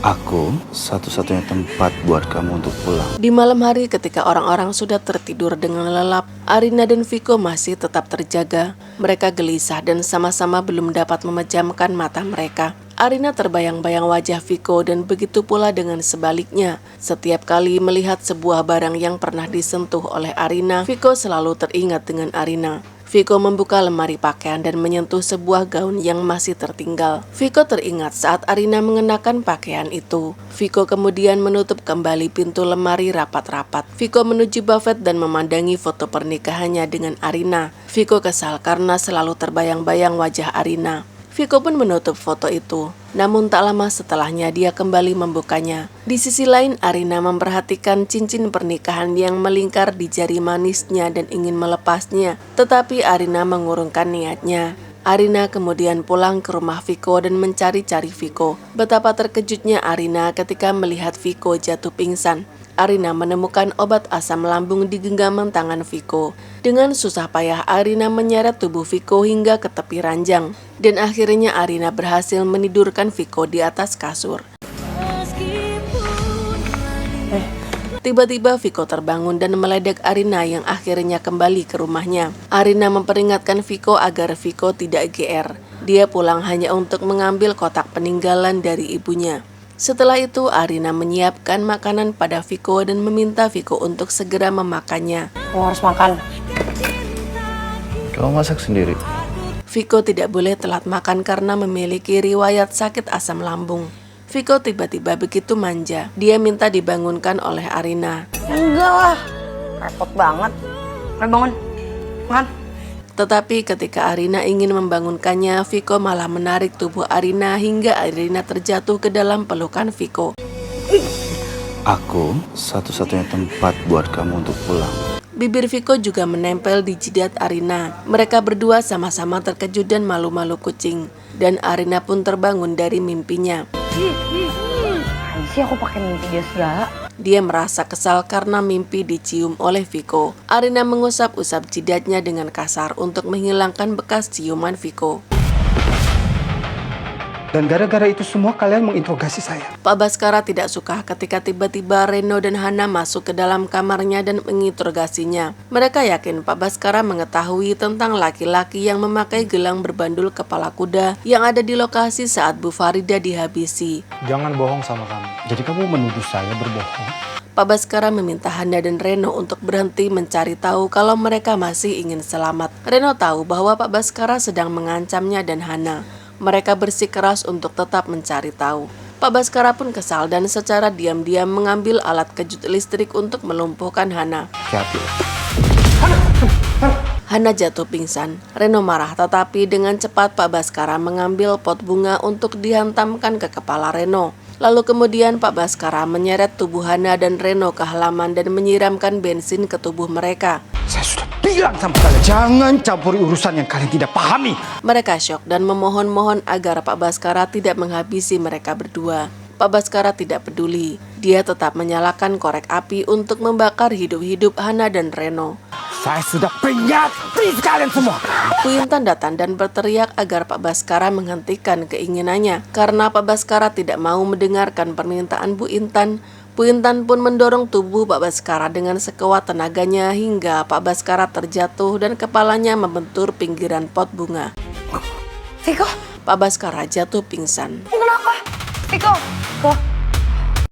Aku satu-satunya tempat buat kamu untuk pulang. Di malam hari ketika orang-orang sudah tertidur dengan lelap, Arina dan Viko masih tetap terjaga. Mereka gelisah dan sama-sama belum dapat memejamkan mata mereka. Arina terbayang-bayang wajah Viko dan begitu pula dengan sebaliknya. Setiap kali melihat sebuah barang yang pernah disentuh oleh Arina, Viko selalu teringat dengan Arina. Viko membuka lemari pakaian dan menyentuh sebuah gaun yang masih tertinggal. Viko teringat saat Arina mengenakan pakaian itu. Viko kemudian menutup kembali pintu lemari rapat-rapat. Viko menuju buffet dan memandangi foto pernikahannya dengan Arina. Viko kesal karena selalu terbayang-bayang wajah Arina. Viko pun menutup foto itu. Namun tak lama setelahnya dia kembali membukanya. Di sisi lain Arina memperhatikan cincin pernikahan yang melingkar di jari manisnya dan ingin melepasnya. Tetapi Arina mengurungkan niatnya. Arina kemudian pulang ke rumah Viko dan mencari-cari Viko. Betapa terkejutnya Arina ketika melihat Viko jatuh pingsan. Arina menemukan obat asam lambung di genggaman tangan Viko. Dengan susah payah Arina menyeret tubuh Viko hingga ke tepi ranjang. Dan akhirnya Arina berhasil menidurkan Viko di atas kasur. Tiba-tiba Viko terbangun dan meledek Arina yang akhirnya kembali ke rumahnya. Arina memperingatkan Viko agar Viko tidak GR. Dia pulang hanya untuk mengambil kotak peninggalan dari ibunya. Setelah itu Arina menyiapkan makanan pada Viko dan meminta Viko untuk segera memakannya. Kamu harus makan. Kamu masak sendiri? Viko tidak boleh telat makan karena memiliki riwayat sakit asam lambung. Viko tiba-tiba begitu manja. Dia minta dibangunkan oleh Arina. Enggak lah, repot banget. Ayo bangun, makan. Tetapi ketika Arina ingin membangunkannya, Viko malah menarik tubuh Arina hingga Arina terjatuh ke dalam pelukan Viko. Aku satu-satunya tempat buat kamu untuk pulang. Bibir Viko juga menempel di jidat Arina. Mereka berdua sama-sama terkejut dan malu-malu kucing. Dan Arina pun terbangun dari mimpinya. Sih aku pakai mimpi dia segala. Dia merasa kesal karena mimpi dicium oleh Viko. Arina mengusap-usap jidatnya dengan kasar untuk menghilangkan bekas ciuman Viko. Dan gara-gara itu semua kalian menginterogasi saya. Pak Baskara tidak suka ketika tiba-tiba Reno dan Hana masuk ke dalam kamarnya dan menginterogasinya. Mereka yakin Pak Baskara mengetahui tentang laki-laki yang memakai gelang berbandul kepala kuda yang ada di lokasi saat Bu Farida dihabisi. Jangan bohong sama kami. Jadi kamu menuduh saya berbohong? Pak Baskara meminta Hana dan Reno untuk berhenti mencari tahu kalau mereka masih ingin selamat. Reno tahu bahwa Pak Baskara sedang mengancamnya dan Hana. Mereka bersikeras untuk tetap mencari tahu. Pak Baskara pun kesal dan secara diam-diam mengambil alat kejut listrik untuk melumpuhkan Hana. Hati. Hana jatuh pingsan. Reno marah, tetapi dengan cepat Pak Baskara mengambil pot bunga untuk dihantamkan ke kepala Reno. Lalu kemudian Pak Baskara menyeret tubuh Hana dan Reno ke halaman dan menyiramkan bensin ke tubuh mereka. Saya sudah bilang sama kalian, jangan campuri urusan yang kalian tidak pahami. Mereka syok dan memohon-mohon agar Pak Baskara tidak menghabisi mereka berdua. Pak Baskara tidak peduli. Dia tetap menyalakan korek api untuk membakar hidup-hidup Hana dan Reno. Saya sudah peringati kalian semua. Bu Intan datang dan berteriak agar Pak Baskara menghentikan keinginannya. Karena Pak Baskara tidak mau mendengarkan permintaan Bu Intan, Bu Intan pun mendorong tubuh Pak Baskara dengan sekuat tenaganya hingga Pak Baskara terjatuh dan kepalanya membentur pinggiran pot bunga. Viko, Pak Baskara jatuh pingsan. kenapa? Viko,